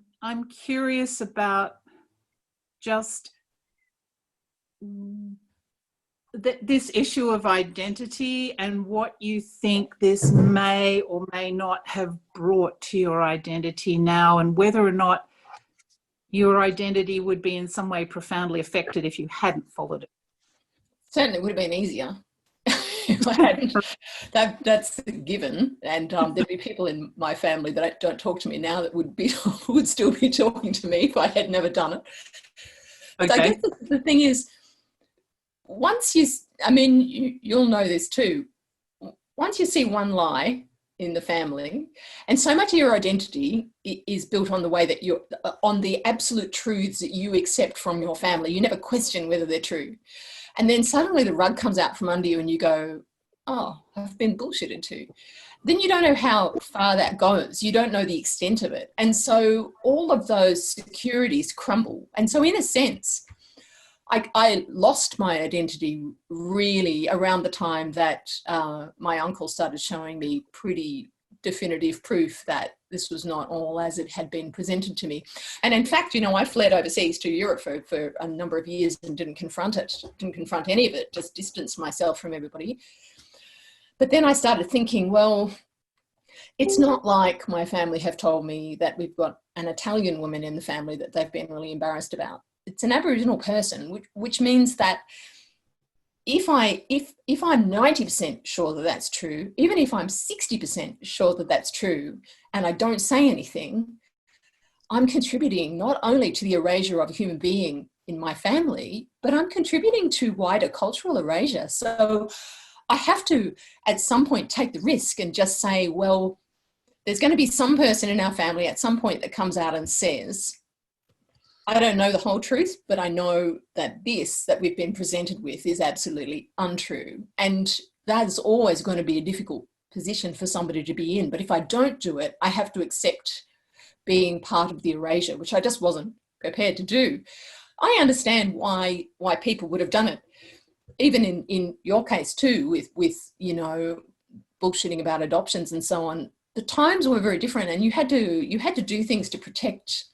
curious about just this issue of identity and what you think this may or may not have brought to your identity now, and whether or not your identity would be in some way profoundly affected if you hadn't followed it. Certainly would have been easier if I hadn't. That's a given. And there'd be people in my family that don't talk to me now that would still be talking to me if I had never done it. So I guess the thing is, once you'll know this too, once you see one lie in the family, and so much of your identity is built on the way that you're, on the absolute truths that you accept from your family, you never question whether they're true. And then suddenly the rug comes out from under you and you go, oh, I've been bullshitted to. Then you don't know how far that goes. You don't know the extent of it. And so all of those securities crumble. And so in a sense, I lost my identity really around the time that my uncle started showing me pretty definitive proof that this was not all as it had been presented to me. And in fact, I fled overseas to Europe for a number of years and didn't confront any of it, just distanced myself from everybody. But then I started thinking, well, it's not like my family have told me that we've got an Italian woman in the family that they've been really embarrassed about. It's an Aboriginal person, which means that if I'm 90% sure that that's true, even if I'm 60% sure that that's true, and I don't say anything, I'm contributing not only to the erasure of a human being in my family, but I'm contributing to wider cultural erasure. So I have to, at some point, take the risk and just say, well, there's going to be some person in our family at some point that comes out and says, I don't know the whole truth, but I know that this that we've been presented with is absolutely untrue. And that's always going to be a difficult position for somebody to be in. But if I don't do it, I have to accept being part of the erasure, which I just wasn't prepared to do. I understand why people would have done it. Even in your case too, with bullshitting about adoptions and so on, the times were very different, and you had to do things to protect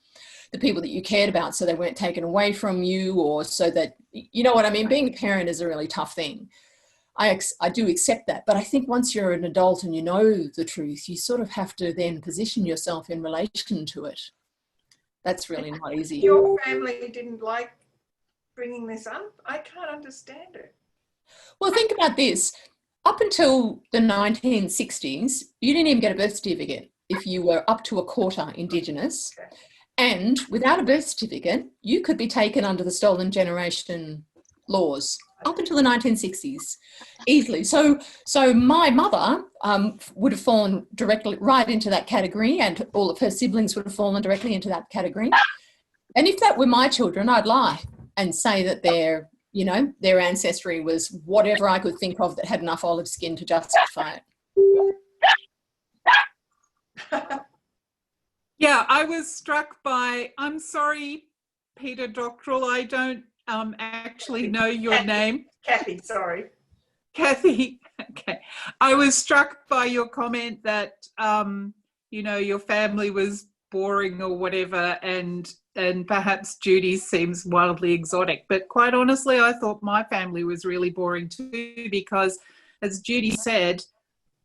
the people that you cared about so they weren't taken away from you, or so that, you know what I mean? Being a parent is a really tough thing. I do accept that. But I think once you're an adult and you know the truth, you sort of have to then position yourself in relation to it. That's really not easy. Your family didn't like bringing this up? I can't understand it. Well, think about this. Up until the 1960s, you didn't even get a birth certificate if you were up to a quarter Indigenous. Okay. And without a birth certificate, you could be taken under the stolen generation laws up until the 1960s, easily. So my mother would have fallen directly right into that category, and all of her siblings would have fallen directly into that category. And if that were my children, I'd lie and say that their ancestry was whatever I could think of that had enough olive skin to justify it. Yeah, I was struck by, I'm sorry, Peter Doctoral, I don't actually know your name. Kathy, sorry. Kathy, okay. I was struck by your comment that, your family was boring or whatever, and perhaps Judy seems wildly exotic. But quite honestly, I thought my family was really boring too, because as Judy said,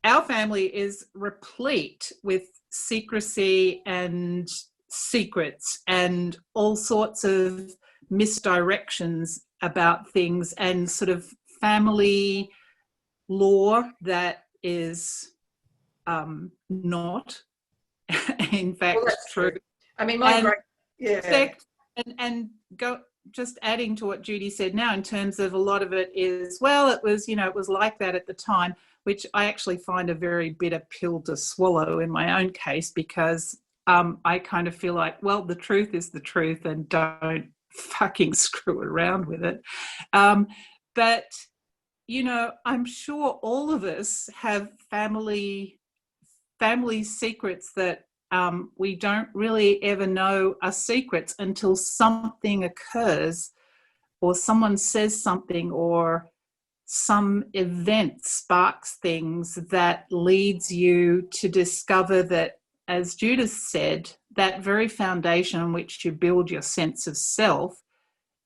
our family is replete with secrecy and secrets and all sorts of misdirections about things, and sort of family lore that is not in fact true. I mean, and go just adding to what Judy said now, in terms of a lot of it is, well, it was like that at the time, which I actually find a very bitter pill to swallow in my own case, because I kind of feel like, well, the truth is the truth and don't fucking screw around with it. But, I'm sure all of us have family secrets that we don't really ever know are secrets until something occurs, or someone says something, or some event sparks things that leads you to discover that, as Judith said, that very foundation on which you build your sense of self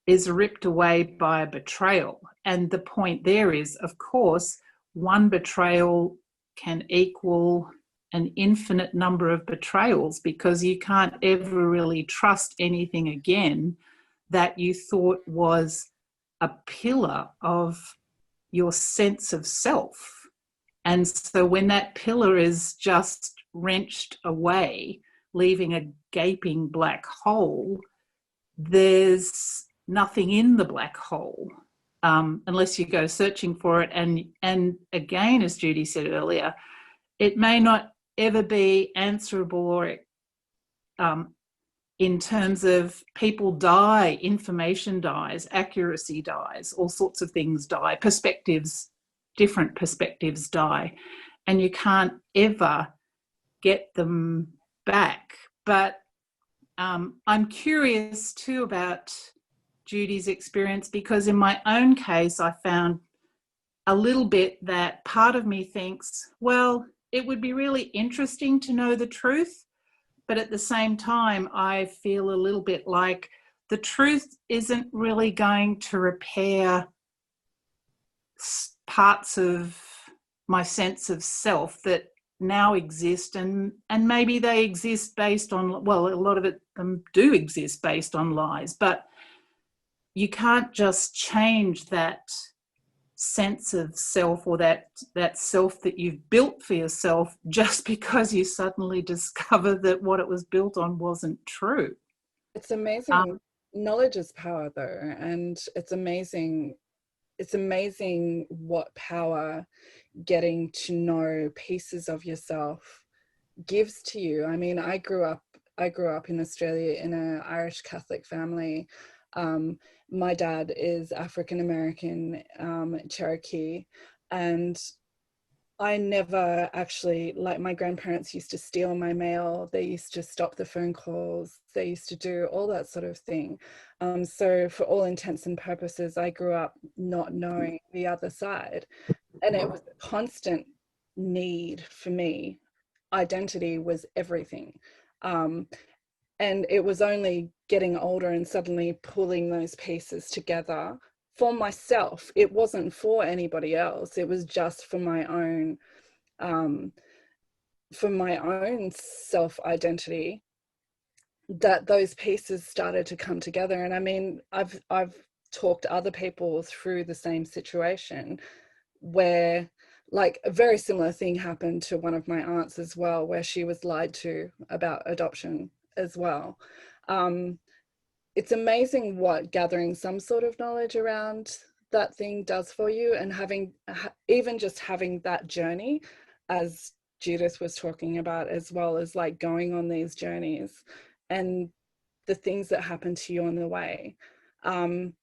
is ripped away by a betrayal. And the point there is, of course, one betrayal can equal an infinite number of betrayals, because you can't ever really trust anything again that you thought was a pillar of your sense of self. And so when that pillar is just wrenched away, leaving a gaping black hole, there's nothing in the black hole, unless you go searching for it. And again, as Judy said earlier, it may not ever be answerable, or in terms of people die, information dies, accuracy dies, all sorts of things die, different perspectives die, and you can't ever get them back. But I'm curious too about Judy's experience, because in my own case, I found a little bit that part of me thinks, well, it would be really interesting to know the truth, but at the same time, I feel a little bit like the truth isn't really going to repair parts of my sense of self that now exist, and maybe they exist based on, well, a lot of them do exist based on lies, but you can't just change that sense of self, or that self that you've built for yourself, just because you suddenly discover that what it was built on wasn't true. It's amazing. Knowledge is power, though, and it's amazing what power getting to know pieces of yourself gives to you. I mean, I grew up in Australia in an Irish Catholic family. My dad is African American, Cherokee, and I never actually, like, my grandparents used to steal my mail, they used to stop the phone calls, they used to do all that sort of thing. So for all intents and purposes, I grew up not knowing the other side, and it was a constant need for me. Identity was everything. And it was only getting older and suddenly pulling those pieces together for myself. It wasn't for anybody else. It was just for my own self-identity, that those pieces started to come together. And I mean, I've talked to other people through the same situation, where like a very similar thing happened to one of my aunts as well, where she was lied to about adoption as well. It's amazing what gathering some sort of knowledge around that thing does for you, and even just having that journey, as Judith was talking about, as well as like going on these journeys and the things that happen to you on the way, and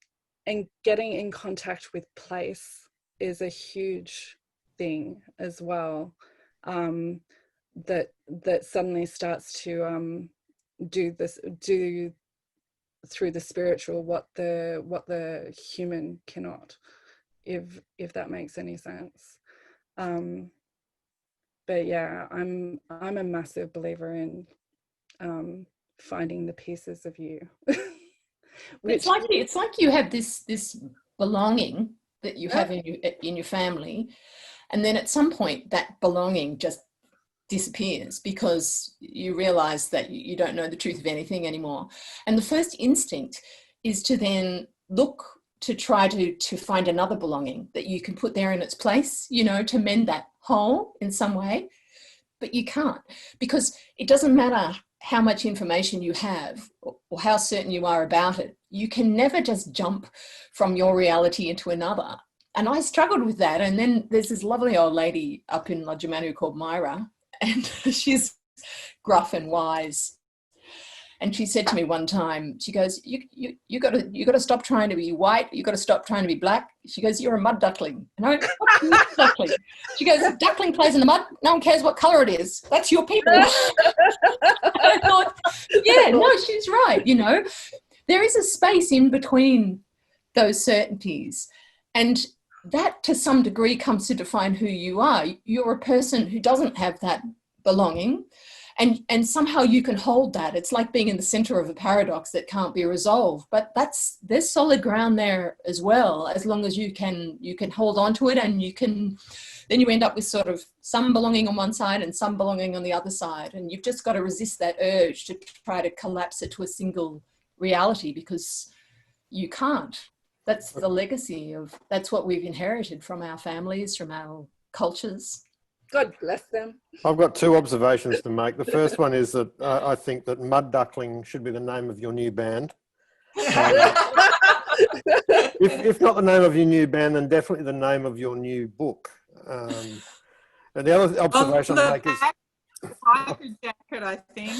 getting in contact with place is a huge thing as well, that suddenly starts to do through the spiritual what the human cannot, if that makes any sense. But yeah, I'm a massive believer in finding the pieces of you. It's like you have this belonging that you have in your family, and then at some point that belonging just disappears because you realize that you don't know the truth of anything anymore. And the first instinct is to then look to try to find another belonging that you can put there in its place, you know, to mend that hole in some way. But you can't, because it doesn't matter how much information you have or how certain you are about it. You can never just jump from your reality into another. And I struggled with that. And then there's this lovely old lady up in Ludgermanu called Myra, and she's gruff and wise. And she said to me one time, she goes, you got to stop trying to be white. You got to stop trying to be black. She goes, you're a mud duckling. And I went, what's a mud duckling? She goes, duckling plays in the mud. No one cares what color it is. That's your people. I thought, yeah, no, she's right. You know, there is a space in between those certainties. And that to some degree comes to define who you are. You're a person who doesn't have that belonging. And somehow you can hold that. It's like being in the center of a paradox that can't be resolved. But there's solid ground there as well, as long as you can hold on to it, and then you end up with sort of some belonging on one side and some belonging on the other side. And you've just got to resist that urge to try to collapse it to a single reality, because you can't. That's the legacy that's what we've inherited from our families, from our cultures. God bless them. I've got two observations to make. The first one is that I think that Mud Duckling should be the name of your new band. If not the name of your new band, then definitely the name of your new book. And the other observation I make is biker jacket, I think.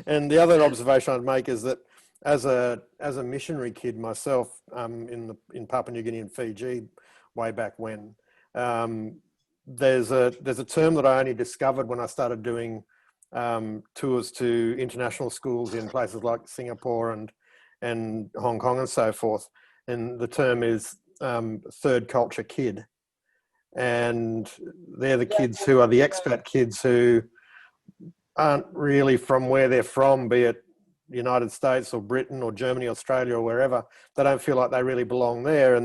And the other observation I'd make is that as a missionary kid myself, in Papua New Guinea and Fiji, way back when, there's a term that I only discovered when I started doing tours to international schools in places like Singapore and Hong Kong and so forth. And the term is third culture kid. And they're the kids who are the expat kids who aren't really from where they're from, be it the United States or Britain or Germany, Australia or wherever. They don't feel like they really belong there.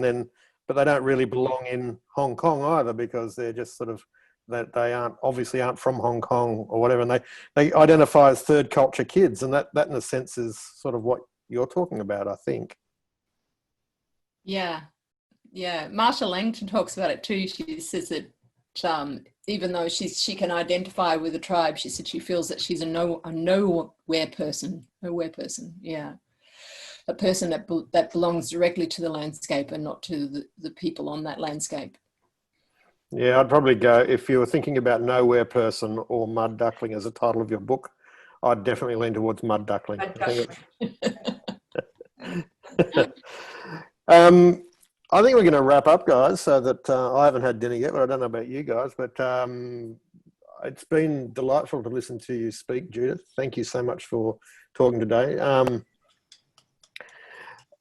But they don't really belong in Hong Kong either, because they're just sort of, that they aren't from Hong Kong or whatever. And they identify as third culture kids. And that in a sense is sort of what you're talking about, I think. Yeah. Yeah. Marsha Langton talks about it too. She says that even though she can identify with a tribe, she said she feels that she's a nowhere person. Yeah. A person that belongs directly to the landscape and not to the people on that landscape. Yeah, I'd probably go, if you were thinking about nowhere person or mud duckling as a title of your book, I'd definitely lean towards mud duckling. I think we're going to wrap up, guys, so that I haven't had dinner yet, but I don't know about you guys, but it's been delightful to listen to you speak, Judith. Thank you so much for talking today.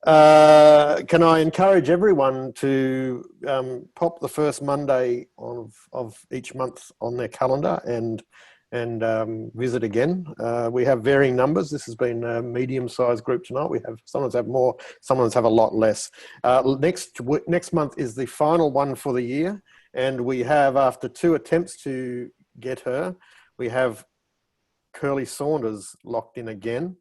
Can I encourage everyone to pop the first Monday of each month on their calendar and visit again. We have varying numbers. This has been a medium-sized group tonight. We have sometimes have more, sometimes have a lot less. Next month is the final one for the year, and we have, after 2 attempts to get her, we have Curly Saunders locked in again.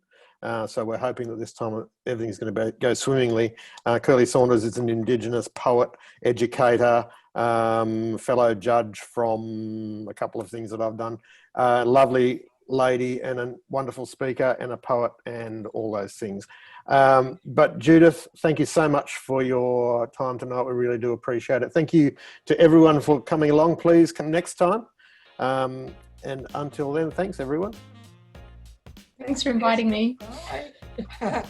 So we're hoping that this time everything's going to go swimmingly. Curly Saunders is an Indigenous poet, educator, fellow judge from a couple of things that I've done. Lovely lady and a wonderful speaker and a poet and all those things. But Judith, thank you so much for your time tonight. We really do appreciate it. Thank you to everyone for coming along. Please come next time. And until then, thanks everyone. Thanks for inviting me. Bye.